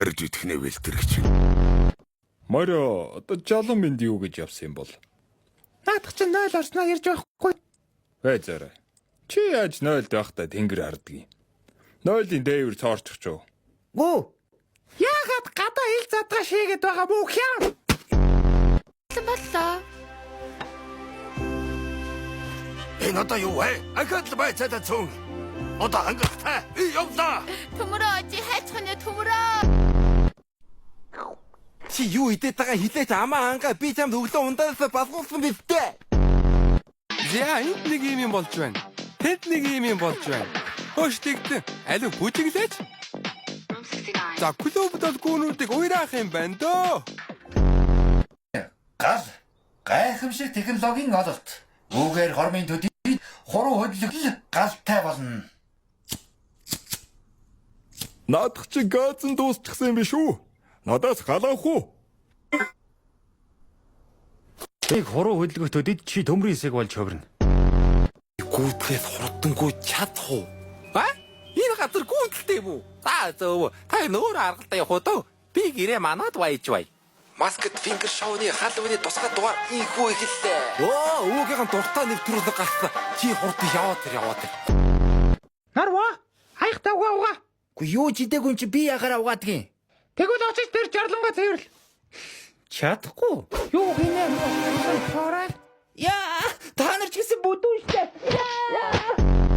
Арж идэхнээ бэлтэрэгч. Морио одоо жалан минь юу гэж явсан юм бол? Наадах чинь 0 орсноо ярьж байхгүй. Бай зарай. Чи яаж 0-д байхдаа тэнгэр хардгийг? 0-ийн дээвэр цоорчих ч юу? Гүү. Яагаад гадаа хил задгаа шийгээд байгаа мүү хяа? боллоо. Энэ одоо юу вэ? Ахад л байцаадаа цун. Одоо хангалттай. Явлаа. Төмөрөө очи хайцхны төмөрөө. Чи юу идээд байгаа хилээч амаа ангаа би чамд өглөө ундаасаа басгуулсан биз дээ. За энд нэг юм болж байна. Тэнд нэг юм болж байна. Хөөш тэгтэн алив бүжиглээч. За клубд бол гүнүүдийг уйраах юм байна дөө. Гал гайхамшиг технологийн ололт. Үүгээр хормын төдий хуруу хөдлөл галтай болно. Наадах чи газан дуусчихсан юм биш үү? Надаас галаах уу? Тэг хуруу хөдөлгөх төдийд чи төмрийн хэсэг болж хөврөн. Гүйтгэс хурдангуй чадах уу? А? Энэ газар гүйтэлтэй юм уу? За зөв. Та нөр аргалтай явах уу? Би гэрээ манад баяж бай. Маскет фингер шоуны халууны тусгай дугаар ийхүү ихэллээ. Оо, өвгийнхэн дуртай нэвтрүүлэг гарсан. Чи хурд яваад. Нарва? Хайхтаа угаа. Гү юу жидээгүй чи би ягараа угаадгийн. Тэгвэл очиж тэр жарлангаа цэвэрлэл. Чадахгүй. Юу гинэ мөн. Яа, та нар ч гэсэн бүдүүн штэ. Яа.